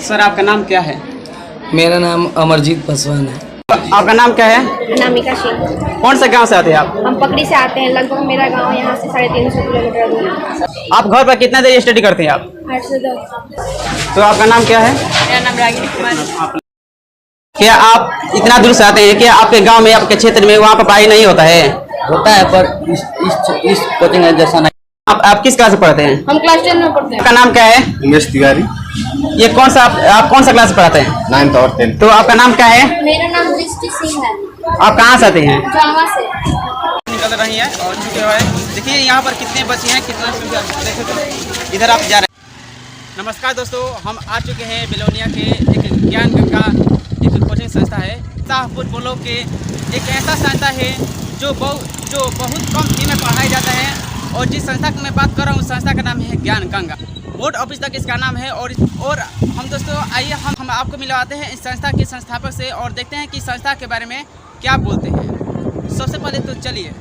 Sir आपका नाम क्या है? मेरा नाम अमरजीत पासवान है। आपका नाम क्या है? अनामिका सिंह। कौन सा गांव से आते हैं आप? हम पकड़ी से आते हैं। लगभग मेरा गांव यहाँ से 350 किलोमीटर दूर है। आप घर पर कितना देर स्टडी करते हैं आप? 8 से 10। तो आपका नाम क्या है? मेरा नाम रागिनी कुमार। क्या आप इतना दूर से आते हैं? क्या आपके गांव में, आपके क्षेत्र में वहाँ पर पढ़ाई नहीं होता है? होता है पर इस कोचिंग जैसा नहीं। आप किस क्लास में पढ़ते हैं? हम क्लास 10 में पढ़ते हैं। आपका नाम क्या है? उमेश तिवारी। ये कौन सा आप कौन सा क्लास में पढ़ाते हैं? 9th और 10th। तो आपका नाम क्या है? मेरा नाम दृष्टि सिंह है। आप कहाँ से आते हैं? जावा से। निकल रही है और चुके हुए हैं। देखिए यहाँ पर कितने बच्चे हैं, कितना देखो तो इधर आप जा रहे हैं। नमस्कार दोस्तों, हम आ चुके हैं बिलोनिया के एक ज्ञान गंगा एक कोचिंग संस्था है। शाहपुर ब्लॉक के एक ऐसा संस्था है जो बहुत कम फी में पढ़ाया जाता है। और जिस संस्था की मैं बात कर रहा हूँ उस संस्था का नाम है ज्ञान गंगा। बोर्ड ऑफिस तक इसका नाम है। और हम दोस्तों आइए हम आपको मिलवाते हैं इस संस्था के संस्थापक से और देखते हैं कि संस्था के बारे में क्या बोलते हैं। सबसे पहले तो चलिए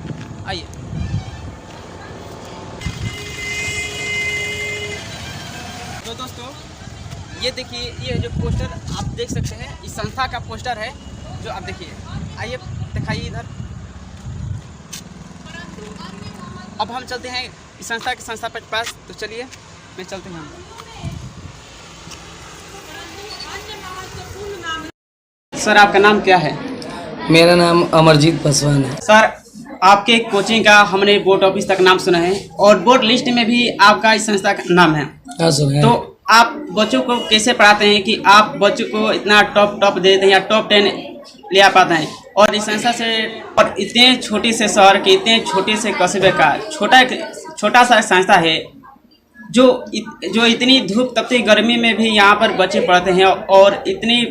आइए। तो दोस्तों ये देखिए, ये जो पोस्टर आप देख सकते हैं इस संस्था का पोस्टर है जो आप देखिए। आइए दिखाइए इधर। अब हम चलते हैं इस संस्था के संस्थापक के पास। तो चलिए मैं चलते हैं हम। सर आपका नाम क्या है? मेरा नाम अमरजीत पासवान है। सर आपके कोचिंग का हमने बोर्ड ऑफिस तक नाम सुना है और बोर्ड लिस्ट में भी आपका इस संस्था का नाम है। हाँ सर है। तो आप बच्चों को कैसे पढ़ाते हैं कि आप बच्चों को इतना टॉप देते हैं या टॉप 10 ले आ पाते हैं? और इस संस्था से और इतने छोटे से शहर के, इतने छोटे से कस्बे का छोटा सा संस्था है जो इतनी धूप तपती गर्मी में भी यहाँ पर बच्चे पढ़ते हैं और इतनी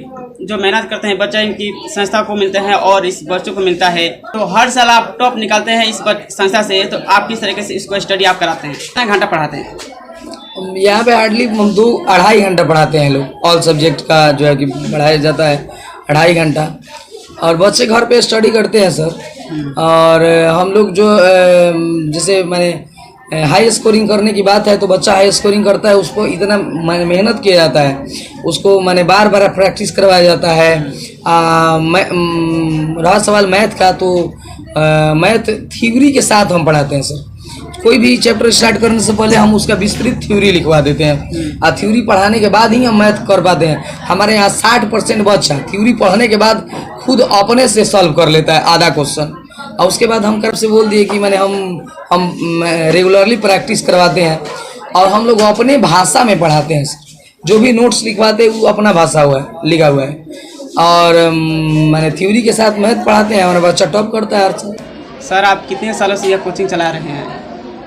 जो मेहनत करते हैं बच्चे इनकी संस्था को मिलते हैं और इस बच्चों को मिलता है। तो हर साल आप टॉप निकालते हैं इस संस्था से। तो आप किस तरीके से इसको स्टडी आप कराते हैं? कितना घंटा पढ़ाते हैं? यहाँ पे हार्डली हम 2-2.5 घंटा पढ़ाते हैं लोग। ऑल सब्जेक्ट का जो है कि पढ़ाया जाता है 2.5 घंटा। और बच्चे घर पे स्टडी करते हैं सर। और हम लोग जो जैसे मैंने हाई स्कोरिंग करने की बात है तो बच्चा हाई स्कोरिंग करता है, उसको इतना मेहनत किया जाता है, उसको मैंने बार प्रैक्टिस करवाया जाता है। रहा सवाल मैथ का, तो मैथ थ्योरी के साथ हम पढ़ाते हैं सर। कोई भी चैप्टर स्टार्ट करने से पहले हम उसका विस्तृत थ्योरी लिखवा देते हैं और थ्योरी पढ़ाने के बाद ही हम मैथ कर पाते हैं। हमारे यहाँ 60% बच्चा थ्योरी पढ़ने के बाद खुद अपने से सॉल्व कर लेता है आधा क्वेश्चन। और उसके बाद हम कर से बोल दिए कि मैंने हम रेगुलरली प्रैक्टिस करवाते हैं और हम लोग अपने भाषा में पढ़ाते हैं सर। जो भी नोट्स लिखवाते हैं वो अपना भाषा लिखा हुआ है। और मैंने थ्योरी के साथ मैथ पढ़ाते हैं। हमारा बच्चा टॉप करता है हर साल। सर आप कितने सालों से यह कोचिंग चला रहे हैं?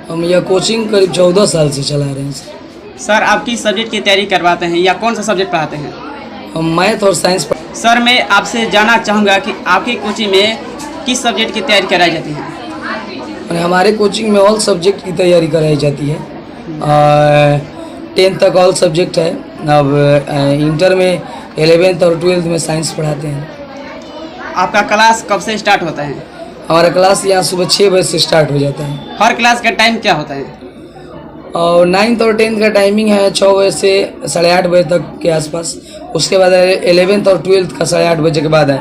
हम यह कोचिंग करीब 14 साल से चला रहे हैं सर। सर आप किस सब्जेक्ट की तैयारी करवाते हैं या कौन सा सब्जेक्ट पढ़ाते हैं? हम मैथ और साइंस सर मैं आपसे जानना चाहूँगा कि आपकी कोचिंग में किस सब्जेक्ट की तैयारी कराई जाती है? हमारे कोचिंग में ऑल सब्जेक्ट की तैयारी कराई जाती है। 10th तक ऑल सब्जेक्ट है। अब इंटर में 11th और 12th में साइंस पढ़ाते हैं। आपका क्लास कब से स्टार्ट होता है? हमारा क्लास यहाँ सुबह 6 बजे से स्टार्ट हो जाता है। हर क्लास का टाइम क्या होता है? और 9th और 10th का टाइमिंग है 6 बजे से 8:30 बजे तक के आसपास। उसके बाद 11th और 12th का 8:30 बजे के बाद है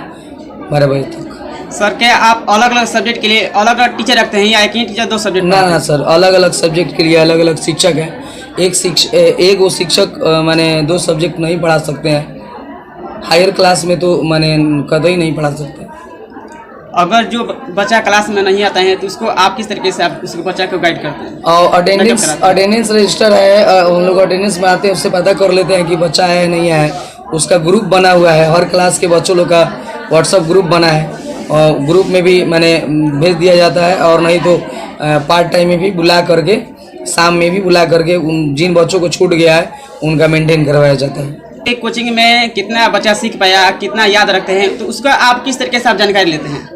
12 बजे तक। सर क्या आप अलग अलग सब्जेक्ट के लिए अलग अलग टीचर रखते हैं या एक ही टीचर 2 सब्जेक्ट? ना सर, अलग अलग सब्जेक्ट के लिए अलग अलग शिक्षक हैं। एक वो शिक्षक माने 2 सब्जेक्ट नहीं पढ़ा सकते हैं। हायर क्लास में तो माने कतई नहीं पढ़ा सकते। अगर जो बच्चा क्लास में नहीं आता है तो उसको आप किस तरीके से आप उसको बच्चा को गाइड करते हैं? और अटेंडेंस रजिस्टर है, हम लोग अटेंडेंस में आते हैं, उससे पता कर लेते हैं कि बच्चा है नहीं है। उसका ग्रुप बना हुआ है, हर क्लास के बच्चों लोग का व्हाट्सअप ग्रुप बना है और ग्रुप में भी मैंने भेज दिया जाता है। और नहीं तो पार्ट टाइम में भी बुला करके, शाम में भी बुला करके जिन बच्चों को छूट गया है उनका मेंटेन करवाया जाता है। एक कोचिंग में कितना बच्चा सीख पाया, कितना याद रखते हैं, तो उसका आप किस तरीके से आप जानकारी लेते हैं?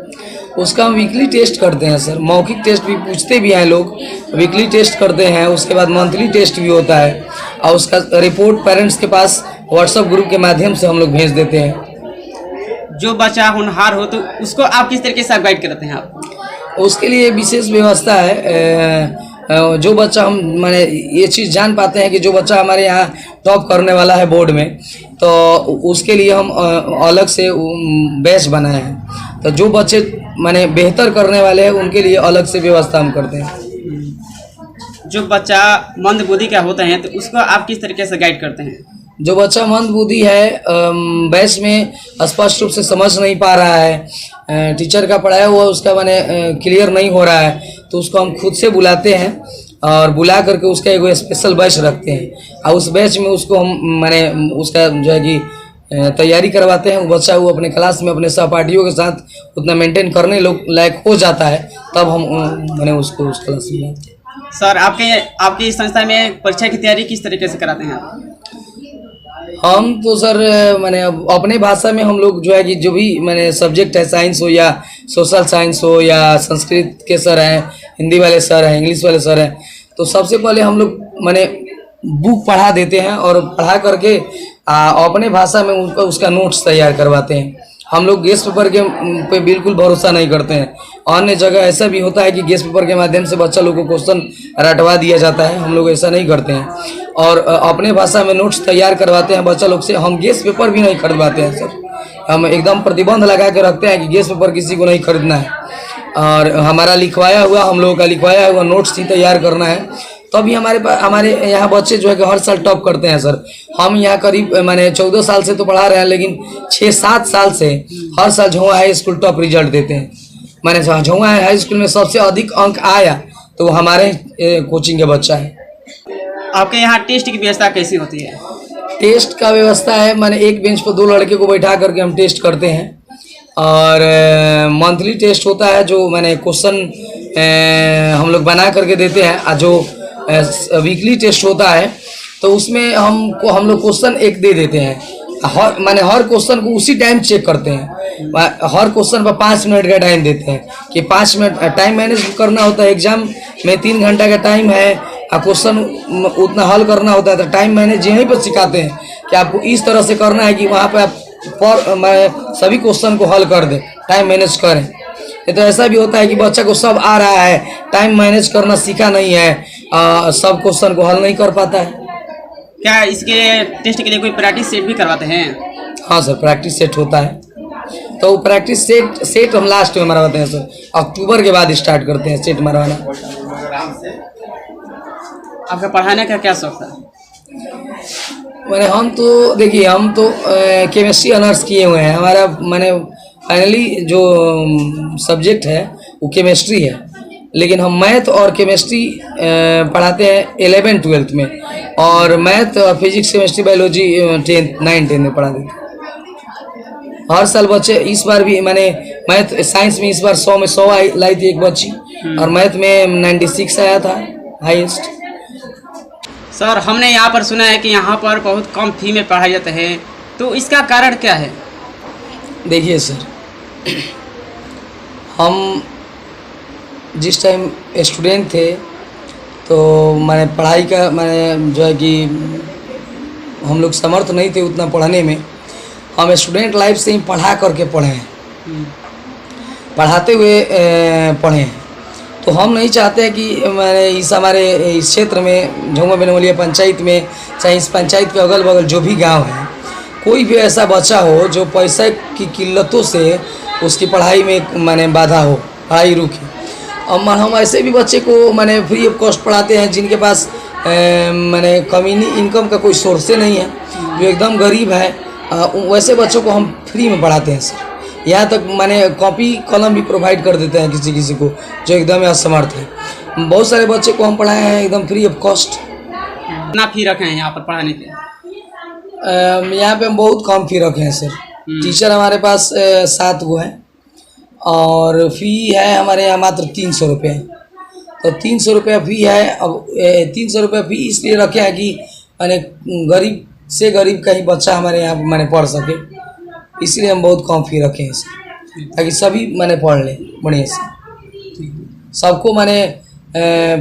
उसका हम वीकली टेस्ट करते हैं सर। मौखिक टेस्ट भी पूछते भी हैं लोग, वीकली टेस्ट करते हैं। उसके बाद मंथली टेस्ट भी होता है और उसका रिपोर्ट पेरेंट्स के पास व्हाट्सएप ग्रुप के माध्यम से हम लोग भेज देते हैं। जो बच्चा होनहार हो तो उसको आप किस तरीके से आप गाइड करते हैं? आप उसके लिए विशेष व्यवस्था है। जो बच्चा हम माने ये चीज़ जान पाते हैं कि जो बच्चा हमारे यहाँ टॉप करने वाला है बोर्ड में, तो उसके लिए हम अलग से बैच बनाए हैं। तो जो बच्चे माने बेहतर करने वाले हैं उनके लिए अलग से व्यवस्था हम करते हैं। जो बच्चा मंदबुद्धि का होता है तो उसको आप किस तरीके से गाइड करते हैं? जो बच्चा मंदबुद्धि है, बैच में स्पष्ट रूप से समझ नहीं पा रहा है, टीचर का पढ़ाया हुआ उसका माने क्लियर नहीं हो रहा है, तो उसको हम खुद से बुलाते हैं और बुला करके उसका एक स्पेशल बैच रखते हैं और उस बैच में उसको हम माने उसका जो है कि तैयारी करवाते हैं। वो बच्चा वो अपने क्लास में अपने सहपाठियों के साथ उतना मेंटेन करने लायक हो जाता है, तब हम माने उसको उस क्लास में लाते हैं। सर आपकी संस्था में परीक्षा की तैयारी किस तरीके से कराते हैं आप? हम तो सर माने अपने भाषा में हम लोग जो है कि जो भी माने सब्जेक्ट है, साइंस हो या सोशल साइंस हो या संस्कृत के सर हैं, हिंदी वाले सर हैं, इंग्लिश वाले सर हैं, तो सबसे पहले हम लोग माने बुक पढ़ा देते हैं और पढ़ा करके अपने भाषा में उसका नोट्स तैयार करवाते हैं। हम लोग गेस्ट पेपर के पे बिल्कुल भरोसा नहीं करते हैं। अन्य जगह ऐसा भी होता है कि गेस्ट पेपर के माध्यम से बच्चा लोग को क्वेश्चन रटवा दिया जाता है, हम लोग ऐसा नहीं करते हैं और अपने भाषा में नोट्स तैयार करवाते हैं बच्चा लोग से। हम गेस्ट पेपर भी नहीं खरीदवाते हैं सर, हम एकदम प्रतिबंध लगा के रखते हैं कि गेस्ट पेपर किसी को नहीं खरीदना है और हमारा लिखवाया हुआ, हम लोगों का लिखवाया हुआ नोट्स ही तैयार करना है। तभी हमारे यहाँ बच्चे जो है कि हर साल टॉप करते हैं सर। हम यहाँ करीब माने 14 साल से तो पढ़ा रहे हैं, लेकिन 6-7 साल से हर साल Zuha high school top result देते हैं। माने झुआ हाई स्कूल में सबसे अधिक अंक आया तो वो हमारे कोचिंग के बच्चा है। आपके यहाँ टेस्ट की व्यवस्था कैसी होती है? टेस्ट का व्यवस्था है, माने एक बेंच पर 2 लड़के को बैठा करके हम टेस्ट करते हैं और मंथली टेस्ट होता है जो माने क्वेश्चन हम लोग बना करके देते हैं और जो वीकली टेस्ट होता है तो उसमें हम लोग क्वेश्चन एक दे देते हैं। हर क्वेश्चन को उसी टाइम चेक करते हैं। हर क्वेश्चन पर 5 मिनट का टाइम देते हैं कि 5 मिनट टाइम मैनेज करना होता है। एग्जाम में 3 घंटा का टाइम है और क्वेश्चन उतना हल करना होता है, तो टाइम मैनेज यहीं पर सिखाते हैं कि आपको इस तरह से करना है कि वहाँ पर आप सभी क्वेश्चन को हल कर दें, टाइम मैनेज करें। ये तो ऐसा भी होता है कि बच्चा को सब आ रहा है, टाइम मैनेज करना सीखा नहीं है, सब क्वेश्चन को हल नहीं कर पाता है। क्या इसके टेस्ट के लिए कोई प्रैक्टिस सेट भी करवाते हैं? हाँ सर, प्रैक्टिस सेट होता है, तो प्रैक्टिस सेट हम लास्ट में मरवाते हैं सर। अक्टूबर के बाद स्टार्ट करते हैं सेट मरवाना। आपका पढ़ाने का क्या शौक था? मैंने हम तो देखिए हम तो केमिस्ट्री ऑनर्स किए हुए हैं। हमारा मैंने फाइनली जो सब्जेक्ट है वो केमिस्ट्री है, लेकिन हम मैथ और केमिस्ट्री पढ़ाते हैं 11th-12th में, और math physics chemistry biology 9th-10th में पढ़ा देते हैं। हर साल बच्चे, इस बार भी मैंने मैथ साइंस में इस बार 100 में 100 लाई थी एक बच्ची और मैथ में 96 आया था हाईएस्ट। सर हमने यहाँ पर सुना है कि यहाँ पर बहुत कम फी में पढ़ाई जाता है, तो इसका कारण क्या है? देखिए सर, हम जिस टाइम स्टूडेंट थे तो मैंने पढ़ाई का मैंने जो है कि हम लोग समर्थ नहीं थे उतना पढ़ने में। हम स्टूडेंट लाइफ से ही पढ़ा करके पढ़े हैं, पढ़ाते हुए पढ़े हैं। तो हम नहीं चाहते कि मैंने हमारे इस क्षेत्र में झुमा बेनवलिया पंचायत में, चाहे इस पंचायत के अगल बगल जो भी गांव है, कोई भी ऐसा बच्चा हो जो पैसा की किल्लतों से उसकी पढ़ाई में माने बाधा हो, पढ़ाई रुके। और हम ऐसे भी बच्चे को माने फ्री ऑफ कॉस्ट पढ़ाते हैं जिनके पास माने कम्युनी इनकम का कोई सोर्स नहीं है, जो एकदम गरीब है, वैसे बच्चों को हम फ्री में पढ़ाते हैं सर। यहाँ तक माने कॉपी कलम भी प्रोवाइड कर देते हैं किसी को जो एकदम असमर्थ है। बहुत सारे बच्चे को हम पढ़ाए हैं एकदम फ्री ऑफ कॉस्ट। कितना फी रखे हैं यहाँ पर पढ़ाने के? यहाँ पे हम बहुत कम फी रखे हैं सर। टीचर हमारे पास 7 गो है और फी है हमारे यहाँ मात्र 300 रुपये। तो 300 रुपया फी है। अब 300 रुपया फी इसलिए रखे हैं कि माने गरीब से गरीब का ही बच्चा हमारे यहाँ माने पढ़ सके, इसलिए हम बहुत कम फी रखे हैं सर, ताकि सभी माने पढ़ लें बढ़िया से। सबको माने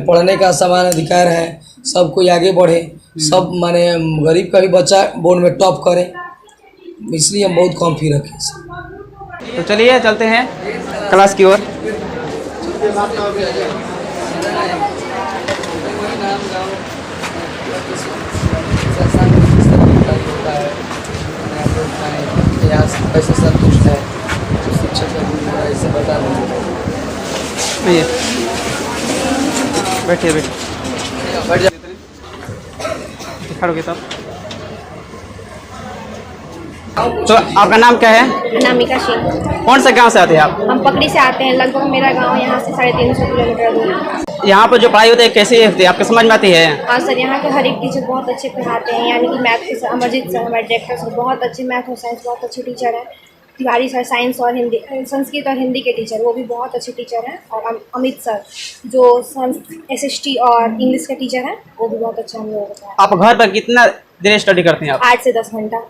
पढ़ने का समान अधिकार है, सब कोई आगे बढ़े, सब माने गरीब का भी बच्चा बोर्ड में टॉप करे, इसलिए हम बहुत कम फी रखे हैं सर। तो चलिए चलते हैं क्लास की ओर। कैसे संतुष्ट है शिक्षक का ऐसे बता देंगे। भैया बैठिए बैठिए, बैठ जा। खड़ोगे तब। तो आपका नाम क्या है? अनामिका सिंह। कौन सा गांव से आते हैं आप? हम पकड़ी से आते हैं, लगभग मेरा गांव यहाँ से 350 किलोमीटर दूर है। यहाँ पर जो पढ़ाई होती है कैसी होती है, आपको समझ में आती है? हाँ सर, यहाँ के हर एक टीचर बहुत अच्छे पढ़ाते हैं, यानी कि मैथ के सर अमरजीत सर हमारे डायरेक्टर सर बहुत अच्छे, मैथ और साइंस बहुत अच्छे टीचर हैं। तिवारी सर साइंस और हिंदी, संस्कृत और हिंदी के टीचर, वो भी बहुत अच्छे टीचर हैं। और अमित सर जो SST और इंग्लिश के टीचर हैं, वो भी बहुत अच्छा हम लोगों को बताया। आप घर पर कितना देर स्टडी करते हैं आप? 8 से 10 घंटा।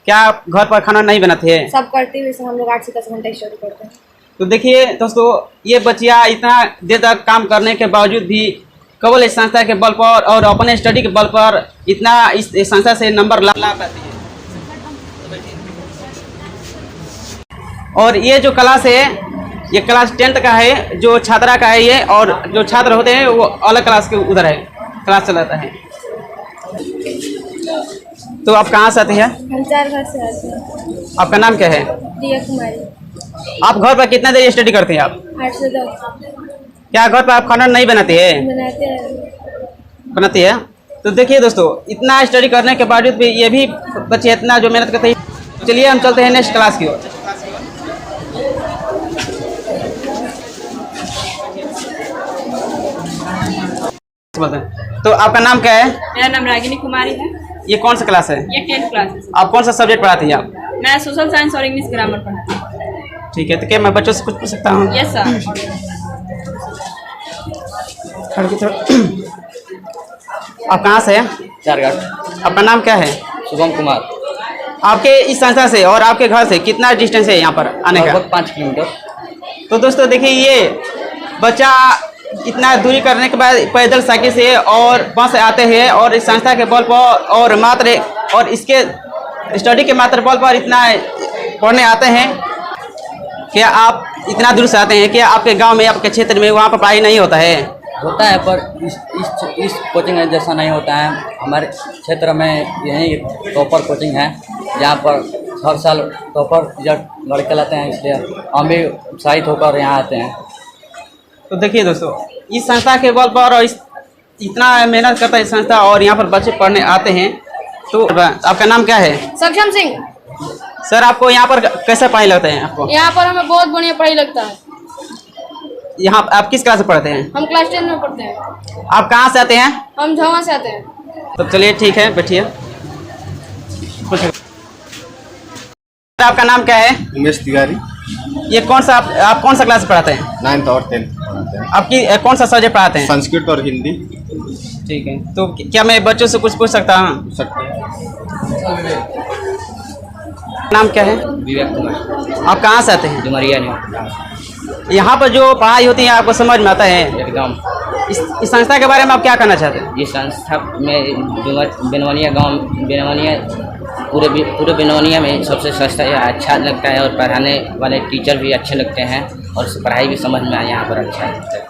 क्या आप घर पर खाना नहीं बनाते हैं? सब करते हुए सर हम लोग 8 से 10 घंटा स्टडी करते हैं। तो देखिए दोस्तों, ये बच्चियाँ इतना देर तक काम करने के बावजूद भी केवल इस संस्था के बल पर और अपने स्टडी के बल पर इतना इस संस्था से नंबर ला पाती है। और ये जो क्लास है, ये क्लास 10th का है, जो छात्रा का है ये, और जो छात्र होते हैं वो अलग क्लास के उधर है, क्लास चलाता है। तो आप कहाँ से आते हैं? हम 4 घर से आते हैं। आपका नाम क्या है? प्रिया कुमारी। आप घर पर कितना देर स्टडी करते हैं आप? 8 से 10 क्या घर पर आप खाना नहीं बनाते हैं? बनाते हैं। बनाती है। तो देखिए दोस्तों, इतना स्टडी करने के बावजूद भी ये भी बच्चे इतना जो मेहनत करते हैं। चलिए हम चलते हैं नेक्स्ट क्लास की ओर। तो आपका नाम क्या है? मेरा नाम रागिनी कुमारी है। ये कौन सा क्लास है? ये 10th क्लास है। आप कौन सा सब्जेक्ट पढ़ाती हैं आप? मैं सोशल साइंस और इंग्लिश ग्रामर पढ़ाती हूँ। ठीक है, तो क्या मैं बच्चों से कुछ पूछ सकता हूँ? Yes sir. आप कहाँ से हैं? चारघाट। आपका नाम क्या है? शुभम कुमार। आपके इस संस्था से और आपके घर से कितना डिस्टेंस है यहाँ पर आने का? लगभग 5 किलोमीटर। तो दोस्तों देखिए, ये बच्चा इतना दूरी करने के बाद पैदल साइकिल से और बस से आते हैं और इस संस्था के बल पर और मात्र और इसके स्टडी के मात्र बल पर इतना पढ़ने आते हैं। क्या आप इतना दूर से आते हैं? क्या आपके गांव में, आपके क्षेत्र में वहाँ पर पढ़ाई नहीं होता है? होता है, पर इस कोचिंग में जैसा नहीं होता है। हमारे क्षेत्र में यही टॉपर कोचिंग है, जहाँ पर हर साल टॉपर रिजल्ट लड़के लाते हैं, इसलिए हम भी उत्साहित होकर यहाँ आते हैं। तो देखिए दोस्तों, इस संस्था के बल पर और इतना मेहनत करता है संस्था और यहाँ पर बच्चे पढ़ने आते हैं। तो आपका नाम क्या है? सक्षम सिंह। सर, आपको यहाँ पर कैसा पढ़ाई लगता है आपको? यहाँ पर हमें बहुत बढ़िया पढ़ाई लगता है। यहाँ आप किस क्लास से पढ़ते हैं? हम क्लास 10 में पढ़ते हैं। आप कहाँ से आते हैं? हम झावा से आते हैं। तो चलिए ठीक है, बैठिए। आपका नाम क्या है? उमेश तिवारी। ये कौन सा आप कौन सा क्लास पढ़ाते हैं? 9th और 10th पढ़ाते हैं। आपकी कौन सा सब्जेक्ट पढ़ाते हैं? संस्कृत और हिंदी। ठीक है, तो क्या मैं बच्चों से कुछ पूछ सकता हूँ? पूछ सकते हैं। नाम क्या है? विवेक कुमार। आप कहाँ से आते हैं? डुमरिया नहीं, यहाँ पर जो पढ़ाई होती है आपको समझ में आता है? एकदम। इस संस्था के बारे में आप क्या कहना चाहते हैं? ये संस्था में बेनवानिया गांव, बेनवानिया पूरे बेनवानिया में सबसे सस्ता या अच्छा लगता है, और पढ़ाने वाले टीचर भी अच्छे लगते हैं, और पढ़ाई भी समझ में यहाँ पर अच्छा लगता है।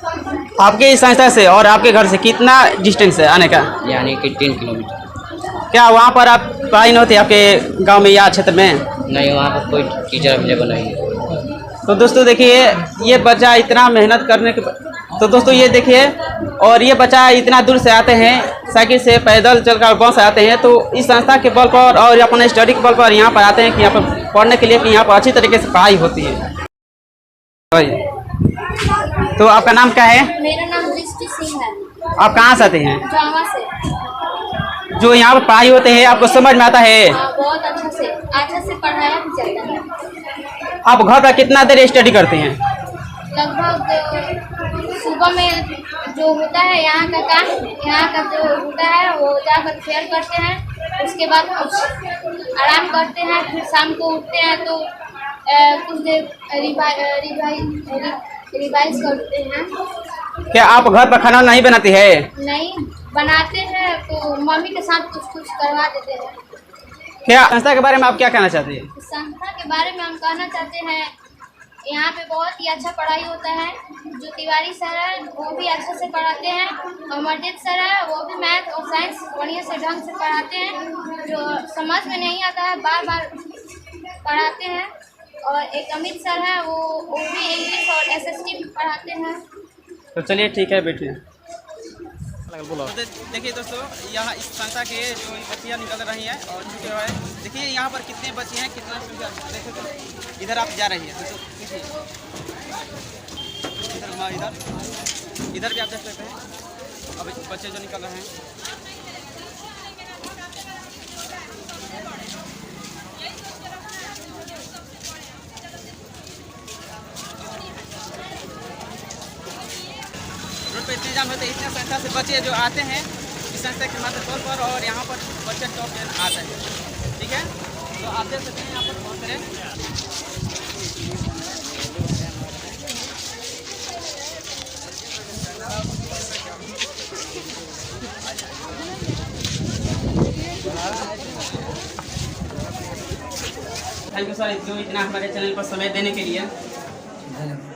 आपके इस संस्था से और आपके घर से कितना डिस्टेंस है आने का? यानी कि 3 किलोमीटर। क्या वहाँ पर आप पढ़ाई नहीं होती आपके गांव में या क्षेत्र में? नहीं, वहाँ पर कोई टीचर अवेलेबल नहीं है। तो दोस्तों देखिए, ये बच्चा इतना मेहनत करने के तो दोस्तों ये देखिए, और ये बच्चा इतना दूर से आते हैं, साइकिल से, पैदल चलकर बस से आते हैं। तो इस संस्था के बल पर और अपने स्टडी के बल पर यहाँ पर आते हैं कि यहाँ पर पढ़ने के लिए, कि यहाँ पर अच्छी तरीके से पढ़ाई होती है। तो आपका नाम क्या है? मेरा नाम दृष्टि सिंह है। आप कहाँ से आते हैं? झावा से। जो यहाँ पर पढ़ाई होते हैं आपको समझ में आता है? बहुत अच्छा से पढ़ाया भी जाता है। आप घर पर कितना देर स्टडी करते हैं? लगभग सुबह में जो होता है यहाँ का काम, यहाँ का जो होता है वो जाकर फेयर करते हैं, उसके बाद कुछ आराम करते हैं, फिर शाम को उठते हैं तो कुछ देर रिवाइज करते हैं। क्या आप घर पर खाना नहीं बनाती है? नहीं बनाते हैं, तो मम्मी के साथ कुछ करवा देते हैं। क्या संस्था के बारे में आप क्या कहना चाहती है? संस्था के बारे में हम कहना चाहते हैं, यहाँ पे बहुत ही अच्छा पढ़ाई होता है। जो तिवारी सर है वो भी अच्छे से पढ़ाते हैं, और अमरजीत सर है वो भी मैथ और साइंस बढ़िया से ढंग से पढ़ाते हैं। जो समझ में नहीं आता है बार बार पढ़ाते हैं। और एक अमित सर है वो भी इंग्लिश और एसएसटी पढ़ाते हैं। तो चलिए ठीक है, बैठिए। तो देखिए दोस्तों, यहाँ इस संस्था के जो बच्चियाँ निकल रही हैं और चुके हुए हैं। देखिए यहाँ पर कितने बच्चे हैं, कितना संख्या, देखो तो इधर आप जा रही है, देखिए इधर माँ, इधर भी आप देख सकते हैं। अब बच्चे जो निकल रहे हैं, रोड पे इतने जाम होते हैं। इतने संस्था से बच्चे जो आते हैं इस संस्था के मात्र तौर पर, और यहाँ पर बच्चे टॉप 10 आते हैं। ठीक है, तो आप देख सकते हैं यहाँ पर बहुत सारे थैंक यू सर, जो इतना हमारे चैनल पर समय देने के लिए। धन्यवाद।